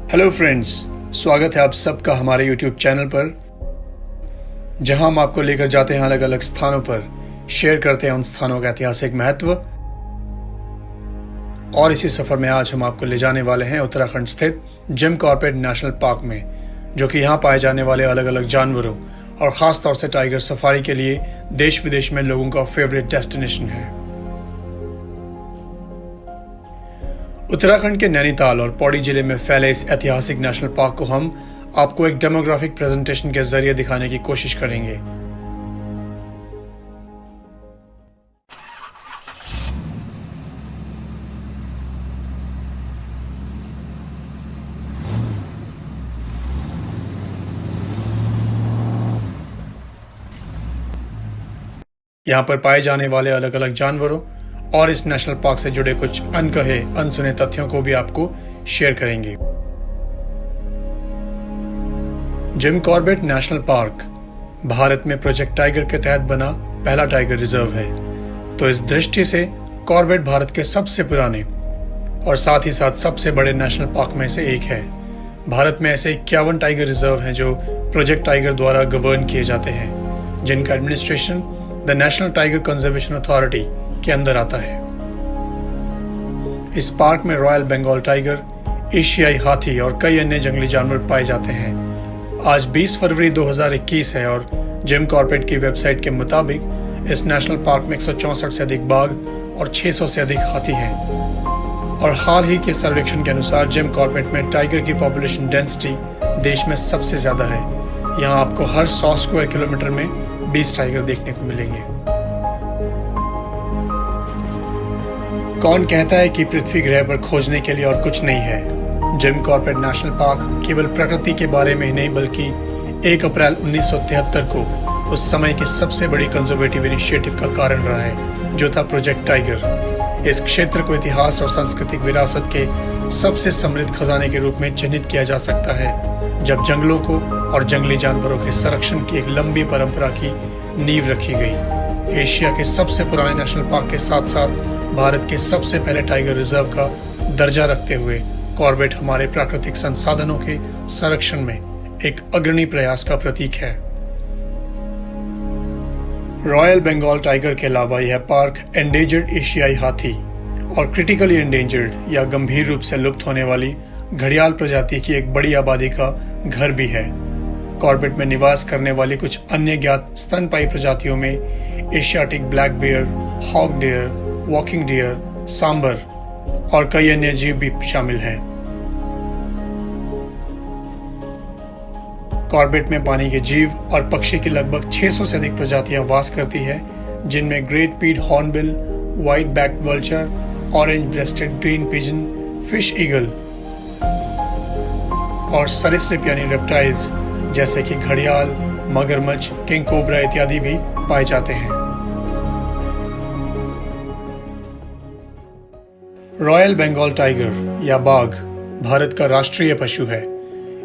Hello friends, स्वागत है आप सबका हमारे यूट्यूब चैनल पर, जहां हम आपको लेकर जाते हैं अलग अलग स्थानों पर, शेयर करते हैं उन स्थानों का ऐतिहासिक महत्व। और इसी सफर में आज हम आपको ले जाने वाले हैं उत्तराखंड स्थित जिम कॉर्बेट नेशनल पार्क में, जो कि यहाँ पाए जाने वाले अलग अलग जानवरों और खास तौर से टाइगर सफारी के लिए देश विदेश में लोगों का फेवरेट डेस्टिनेशन है। उत्तराखंड के नैनीताल और पौड़ी जिले में फैले इस ऐतिहासिक नेशनल पार्क को हम आपको एक डेमोग्राफिक प्रेजेंटेशन के जरिए दिखाने की कोशिश करेंगे। यहाँ पर पाए जाने वाले अलग अलग जानवरों और इस नेशनल पार्क से जुड़े कुछ अनकहे अनसुने तथ्यों को भी आपको शेयर करेंगे। Gym Corbett National park Bharat में प्रोजेक्ट टाइगर के तहत बना पहला टाइगर रिजर्व है, तो इस दृष्टि से कॉर्बेट भारत के सबसे पुराने और साथ ही साथ सबसे बड़े नेशनल पार्क में से एक है। भारत में ऐसे 51 टाइगर रिजर्व हैं जो प्रोजेक्ट टाइगर द्वारा गवर्न किए जाते हैं, जिनका administration the national tiger conservation authority के अंदर आता है। इस पार्क में रॉयल बंगाल टाइगर, एशियाई हाथी और कई अन्य जंगली जानवर पाए जाते हैं। आज 20 फरवरी 2021 है और जिम कॉर्बेट की वेबसाइट के मुताबिक इस नेशनल पार्क में 164 से अधिक बाघ और 600 से अधिक हाथी हैं। और हाल ही के सर्वेक्षण के अनुसार जिम कॉर्बेट में टाइगर की पॉपुलेशन डेंसिटी देश में सबसे ज्यादा है। यहाँ आपको हर 100 स्क्वायर किलोमीटर में 20 टाइगर देखने को मिलेंगे। कौन कहता है कि पृथ्वी ग्रह पर खोजने के लिए और कुछ नहीं है। जिम कॉर्बेट नेशनल पार्क केवल प्रकृति के बारे में ही नहीं, बल्कि 1 अप्रैल 1973 को उस समय की सबसे बड़ी कंजर्वेटिव इनिशिएटिव का कारण रहा है, जो था प्रोजेक्ट टाइगर। इस क्षेत्र को इतिहास और सांस्कृतिक विरासत के सबसे समृद्ध खजाने के रूप में चिन्हित किया जा सकता है, जब जंगलों को और जंगली जानवरों के संरक्षण की एक लंबी परंपरा की नींव रखी गई। एशिया के सबसे पुराने नेशनल पार्क के साथ साथ भारत के सबसे पहले टाइगर रिजर्व का दर्जा रखते हुए कॉर्बेट हमारे प्राकृतिक संसाधनों के संरक्षण में एक अग्रणी प्रयास का प्रतीक है। रॉयल बंगाल टाइगर के अलावा यह पार्क एंडेंजर्ड एशियाई हाथी और क्रिटिकली एंडेंजर्ड या गंभीर रूप से लुप्त होने वाली घड़ियाल प्रजाति की एक बड़ी आबादी का घर भी है। कॉर्बेट में निवास करने वाली कुछ अन्य ज्ञात स्तनपायी प्रजातियों में Asiatic black bear, hog deer, walking deer, sambar और कई अन्य जीव भी शामिल हैं। कॉर्बेट में पानी के जीव और पक्षी की लगभग 600 से अधिक प्रजातियां वास करती है, जिनमें ग्रेट पीड hornbill, white backed vulture, orange rested green pigeon, fish eagle और सरीसृप यानी रेप्टाइल्स जैसे कि घड़ियाल, मगरमच्छ, किंग कोबरा इत्यादि भी पाए जाते हैं। रॉयल बंगाल टाइगर या बाघ भारत का राष्ट्रीय पशु है।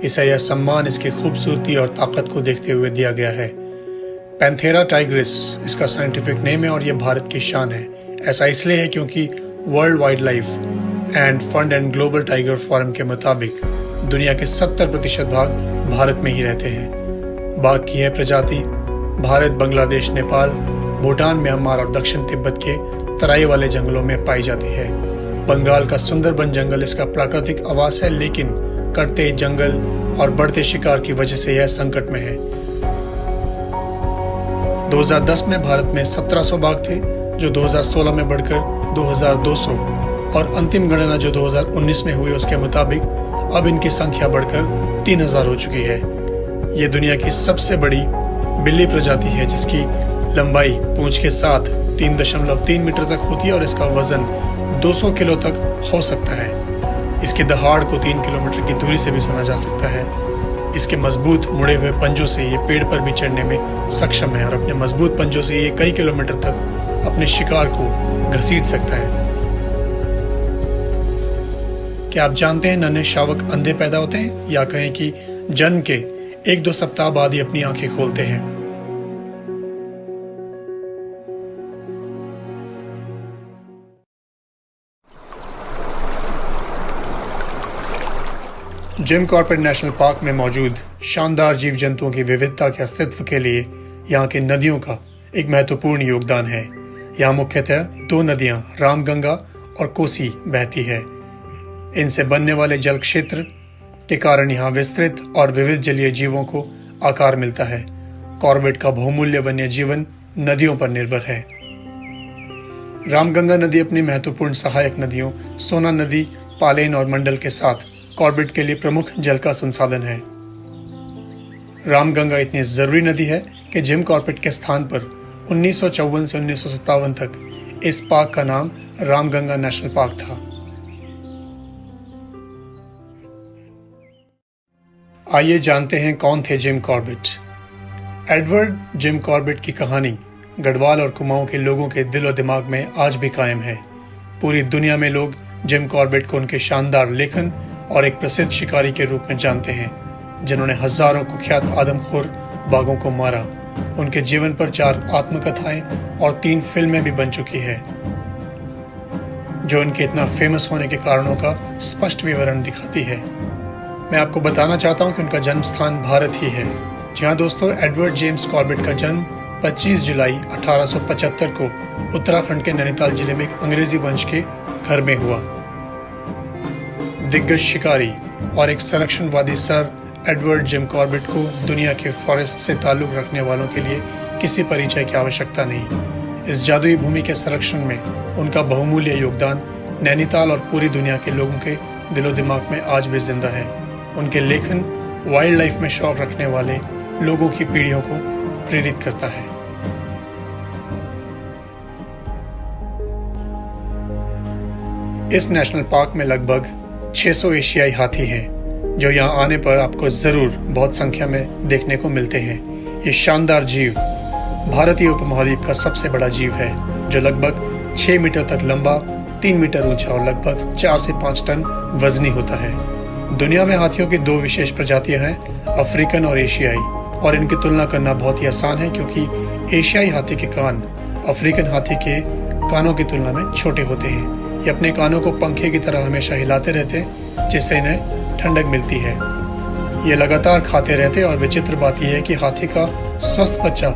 इसे यह सम्मान इसकी खूबसूरती और ताकत को देखते हुए दिया गया है। पैंथेरा टाइग्रिस इसका साइंटिफिक नेम है और यह भारत की शान है। ऐसा इसलिए है क्योंकि world wild life end fund and global tiger forum के मुताबिक दुनिया के 70% भाग भारत में ही रहते हैं। बाघ की यह प्रजाति भारत, बांग्लादेश, नेपाल, भूटान, म्यांमार और दक्षिण तिब्बत के तराई वाले जंगलों में पाई जाती है। बंगाल का सुंदरबन जंगल इसका प्राकृतिक आवास है, लेकिन कटते जंगल और बढ़ते शिकार की वजह से यह संकट में है। 2010 में भारत में 1700 बाघ थे, जो 2016 में बढ़कर 2200 और अंतिम गणना जो 2019 में हुई उसके मुताबिक अब इनकी संख्या बढ़कर 3000 हो चुकी है। ये दुनिया की सबसे बड़ी बिल्ली प्रजाति है, जिसकी लंबाई पूंछ के साथ 3.3 मीटर तक होती है और इसका वजन 200 किलो तक हो सकता है। इसके दहाड़ को 3 किलोमीटर की दूरी से भी सुना जा सकता है। इसके मजबूत मुड़े हुए पंजों से ये पेड़ पर भी चढ़ने में सक्षम है और अपने मजबूत पंजों से ये कई किलोमीटर तक अपने शिकार को घसीट सकता है। क्या आप जानते हैं नन्हे शावक अंधे पैदा होते हैं, या कहें कि जन्म के 1-2 सप्ताह बाद ही अपनी आंखें खोलते हैं। जिम कॉर्बेट नेशनल पार्क में मौजूद शानदार जीव जंतुओं की विविधता के अस्तित्व के लिए यहाँ की नदियों का एक महत्वपूर्ण योगदान है। यहाँ मुख्यतः दो नदियाँ रामगंगा और कोसी बहती है। इनसे बनने वाले जल क्षेत्र के कारण यहाँ विस्तृत और विविध जलीय जीवों को आकार मिलता है। कॉर्बेट का बहुमूल्य वन्य जीवन नदियों पर निर्भर है। रामगंगा नदी अपनी महत्वपूर्ण सहायक नदियों सोना नदी, पालेन और मंडल के साथ कॉर्बेट के लिए प्रमुख जल का संसाधन है। रामगंगा इतनी जरूरी नदी है कि जिम कॉर्बेट के स्थान पर 1954 से 1957 तक इस पार्क का नाम रामगंगा नेशनल पार्क था। आइए जानते हैं कौन थे Jim Corbett. Edward Jim Corbett की कहानी गढ़वाल और कुमाऊं के लोगों के दिल और दिमाग में आज भी कायम है। पूरी दुनिया में लोग जिम कॉर्बेट को उनके शानदार लेखन और एक प्रसिद्ध शिकारी के रूप में जानते हैं, जिन्होंने हजारों कुख्यात आदमखोर बाघों को मारा। उनके जीवन पर 4 आत्मकथाएं और 3 फिल्में भी बन चुकी है, जो उनके इतना फेमस होने के कारणों का स्पष्ट विवरण दिखाती है। मैं आपको बताना चाहता हूं कि उनका जन्म स्थान भारत ही है। जी हाँ दोस्तों, एडवर्ड जेम्स कॉर्बेट का जन्म 25 जुलाई 1875 को उत्तराखंड के नैनीताल जिले में एक अंग्रेजी वंश के घर में हुआ। दिग्गज शिकारी और एक संरक्षणवादी सर एडवर्ड जिम कॉर्बेट को दुनिया के फॉरेस्ट से ताल्लुक रखने वालों के लिए किसी परिचय की आवश्यकता नहीं। इस जादुई भूमि के संरक्षण में उनका बहुमूल्य योगदान नैनीताल और पूरी दुनिया के लोगों के दिलो दिमाग में आज भी जिंदा है। उनके लेखन वाइल्ड लाइफ में शौक रखने वाले लोगों की पीढ़ियों को प्रेरित करता है। इस नेशनल पार्क में लगभग 600 एशियाई हाथी हैं, जो यहाँ आने पर आपको जरूर बहुत संख्या में देखने को मिलते हैं। ये शानदार जीव भारतीय उपमहाद्वीप का सबसे बड़ा जीव है, जो लगभग 6 मीटर तक लंबा, 3 मीटर ऊंचा और लगभग 4 से 5 टन वजनी होता है। दुनिया में हाथियों की 2 विशेष प्रजातियां हैं, अफ्रीकन और एशियाई, और इनकी तुलना करना बहुत ही आसान है क्योंकि एशियाई हाथी के कान अफ्रीकन हाथी के कानों की तुलना में छोटे होते हैं। ये अपने कानों को पंखे की तरह हमेशा हिलाते रहते हैं, जिससे इन्हें ठंडक मिलती है। ये लगातार खाते रहते हैं और विचित्र बात यह है कि हाथी का स्वस्थ बच्चा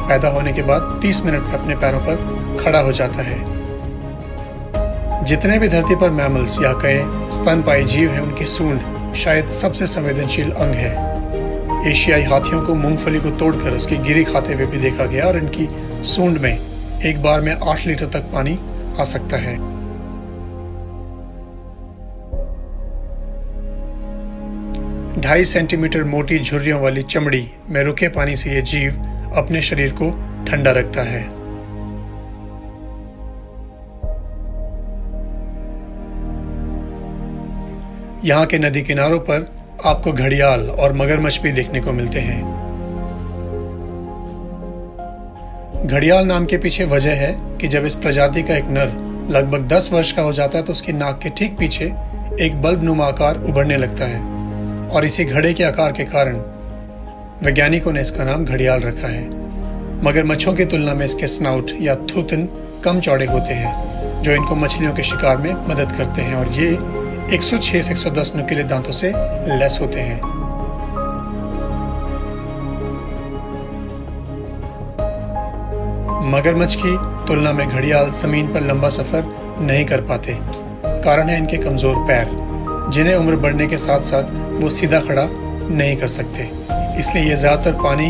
पैदा होने के बाद 30 मिनट में अपने पैरों पर खड़ा हो जाता है। जितने भी धरती पर मैमल्स या कहें स्तनपायी जीव हैं, उनकी सूंड शायद सबसे संवेदनशील अंग है। एशियाई हाथियों को मूंगफली को तोड़कर उसकी गिरी खाते हुए भी देखा गया और इनकी सूंड में एक बार में 8 लीटर तक पानी आ सकता है। 2.5 सेंटीमीटर मोटी झुर्रियों वाली चमड़ी में रुके पानी से यह जीव अपने शरीर को ठंडा रखता है। यहाँ के नदी किनारों पर आपको घड़ियाल और मगरमच्छ भी देखने को मिलते हैं। घड़ियाल नाम के पीछे वजह है कि जब इस प्रजाति का एक नर लगभग 10 वर्ष का हो जाता है तो उसकी नाक के ठीक पीछे एक बल्ब नुमा आकार उभरने लगता है, और इसी घड़े के आकार के कारण वैज्ञानिकों ने इसका नाम घड़ियाल रखा है। मगरमच्छों की तुलना में इसके स्नाउट या थूथन कम चौड़े होते हैं, जो इनको मछलियों के शिकार में मदद करते हैं, और ये 106 से 110 नुकीले दांतों से लैस होते हैं। मगरमच्छ की तुलना में घड़ियाल जमीन पर लंबा सफर नहीं कर पाते। कारण है इनके कमजोर पैर, जिन्हें उम्र बढ़ने के साथ साथ वो सीधा खड़ा नहीं कर सकते। इसलिए ये ज्यादातर पानी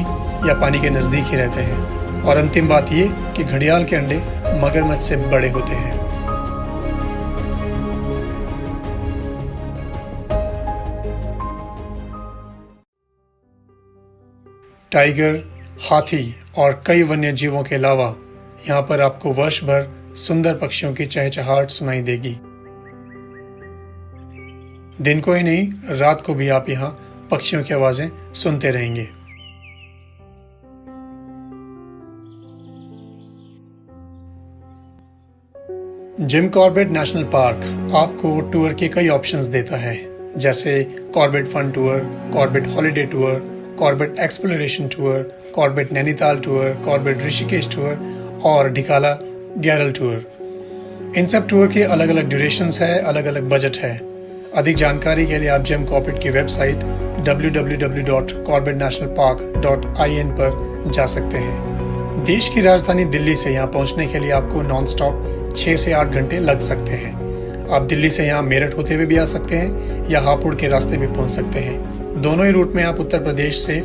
या पानी के नजदीक ही रहते हैं। और अंतिम बात ये कि घड़ियाल के अंडे मगरमच्छ से बड़े होते हैं। टाइगर, हाथी और कई वन्य जीवों के अलावा यहाँ पर आपको वर्ष भर सुंदर पक्षियों की चहचहाहट सुनाई देगी। दिन को ही नहीं, रात को भी आप यहाँ पक्षियों की आवाजें सुनते रहेंगे। जिम कॉर्बेट नेशनल पार्क आपको टूर के कई ऑप्शंस देता है, जैसे Corbett fun tour, Corbett holiday tour, Corbett exploration tour, Corbett Nainital tour, Corbett Rishikesh tour और ढिकाला गैरल टूर। इन सब टूर के अलग अलग ड्यूरेशंस है, अलग अलग बजट है। अधिक जानकारी के लिए आप जिम कॉर्बेट की वेबसाइट www.corbettnationalpark.in पर जा सकते हैं। देश की राजधानी दिल्ली से यहाँ पहुँचने के लिए आपको नॉन स्टॉप 6 से 8 घंटे लग सकते हैं। आप दिल्ली से यहाँ मेरठ होते हुए भी आ सकते हैं या हापुड़ के रास्ते भी पहुँच सकते हैं। दोनों ही रूट में आप उत्तर प्रदेश से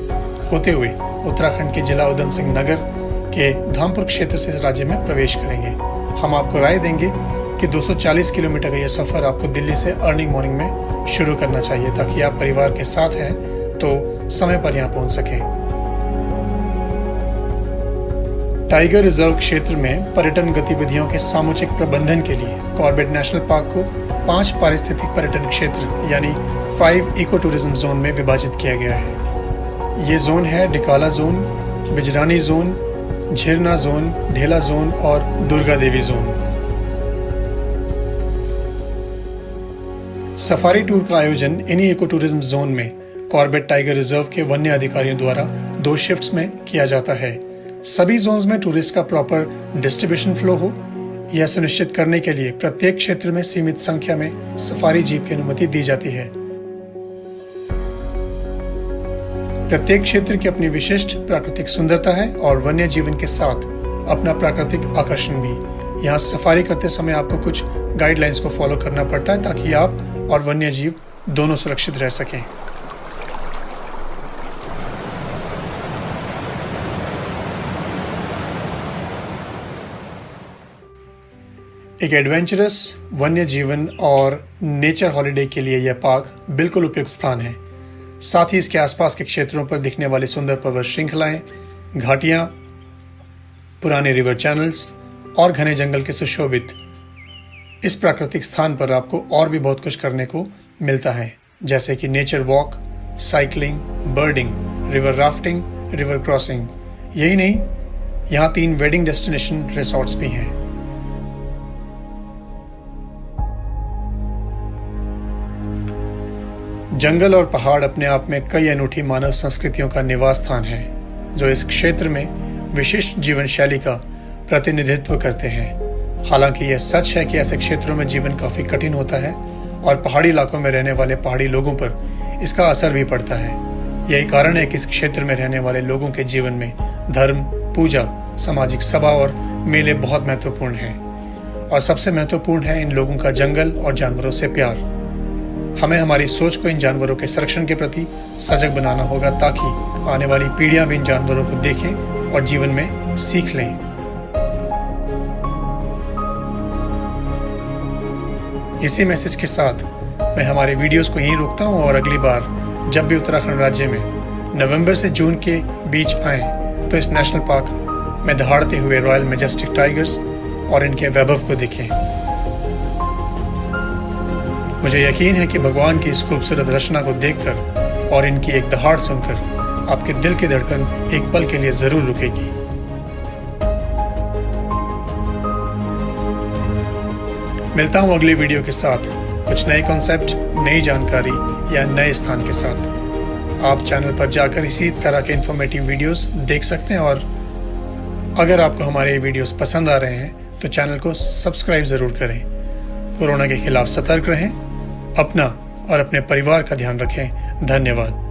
होते हुए उत्तराखंड के जिला उधम सिंह नगर के धामपुर क्षेत्र से राज्य में प्रवेश करेंगे। हम आपको राय देंगे कि 240 किलोमीटर का यह सफर आपको दिल्ली से अर्ली मॉर्निंग में शुरू करना चाहिए ताकि आप परिवार के साथ हैं तो समय पर यहाँ पहुँच सकें। टाइगर रिजर्व क्षेत्र में पर्यटन गतिविधियों के सामुचिक प्रबंधन के लिए कॉर्बेट नेशनल पार्क को 5 पारिस्थितिक पर्यटन क्षेत्र यानी 5 इको टूरिज्म जोन में विभाजित किया गया है। ये जोन है Dhikala zone, Bijrani zone, Jhirna zone, Dhela zone और Durga Devi zone. Safari tour का आयोजन इन्हीं इको टूरिज्म जोन में कॉर्बेट टाइगर रिजर्व के वन्य अधिकारियों द्वारा 2 शिफ्ट्स में किया जाता है। सभी जोन्स में टूरिस्ट का प्रॉपर डिस्ट्रीब्यूशन फ्लो हो, यह सुनिश्चित करने के लिए प्रत्येक क्षेत्र में सीमित संख्या में सफारी जीप की अनुमति दी जाती है। प्रत्येक क्षेत्र की अपनी विशिष्ट प्राकृतिक सुंदरता है और वन्य जीवन के साथ अपना प्राकृतिक आकर्षण भी। यहाँ सफारी करते समय आपको कुछ गाइडलाइंस को फॉलो करना पड़ता है ताकि आप और वन्य जीव दोनों सुरक्षित रह सकें। एक एडवेंचरस वन्य जीवन और नेचर हॉलिडे के लिए यह पार्क बिल्कुल उपयुक्त स्थान है। साथ ही इसके आसपास के क्षेत्रों पर दिखने वाली सुंदर पर्वत श्रृंखलाएं, घाटियां, पुराने रिवर चैनल्स और घने जंगल के सुशोभित इस प्राकृतिक स्थान पर आपको और भी बहुत कुछ करने को मिलता है, जैसे कि nature walk, cycling, birding, river rafting, river crossing. यही नहीं, यहाँ 3 वेडिंग डेस्टिनेशन रिसोर्ट्स भी हैं। जंगल और पहाड़ अपने आप में कई अनूठी मानव संस्कृतियों का निवास स्थान है, जो इस क्षेत्र में विशिष्ट जीवन शैली का प्रतिनिधित्व करते हैं। हालांकि यह सच है कि ऐसे क्षेत्रों में जीवन काफी कठिन होता है और पहाड़ी इलाकों में रहने वाले पहाड़ी लोगों पर इसका असर भी पड़ता है। यही कारण है कि इस क्षेत्र में रहने वाले लोगों के जीवन में धर्म, पूजा, सामाजिक सभा और मेले बहुत महत्वपूर्ण हैं। और सबसे महत्वपूर्ण है इन लोगों का जंगल और जानवरों से प्यार। हमें हमारी सोच को इन जानवरों के संरक्षण के प्रति सजग बनाना होगा ताकि आने वाली पीढ़ियां भी इन जानवरों को देखें और जीवन में सीख लें। इसी मैसेज के साथ मैं हमारे वीडियोस को यहीं रोकता हूं और अगली बार जब भी उत्तराखंड राज्य में नवंबर से जून के बीच आएं तो इस नेशनल पार्क में दहाड़ते हुए रॉयल मैजेस्टिक टाइगर्स और इनके वैभव को देखें। मुझे यकीन है कि भगवान की इस खूबसूरत रचना को देखकर और इनकी एक दहाड़ सुनकर आपके दिल की धड़कन एक पल के लिए जरूर रुकेगी। मिलता हूं अगली वीडियो के साथ कुछ नए कॉन्सेप्ट, नई जानकारी या नए स्थान के साथ। आप चैनल पर जाकर इसी तरह के इंफॉर्मेटिव वीडियोस देख सकते हैं और अगर आपको हमारे वीडियोस पसंद आ रहे हैं तो चैनल को सब्सक्राइब जरूर करें। कोरोना के खिलाफ सतर्क रहें, अपना और अपने परिवार का ध्यान रखें। धन्यवाद।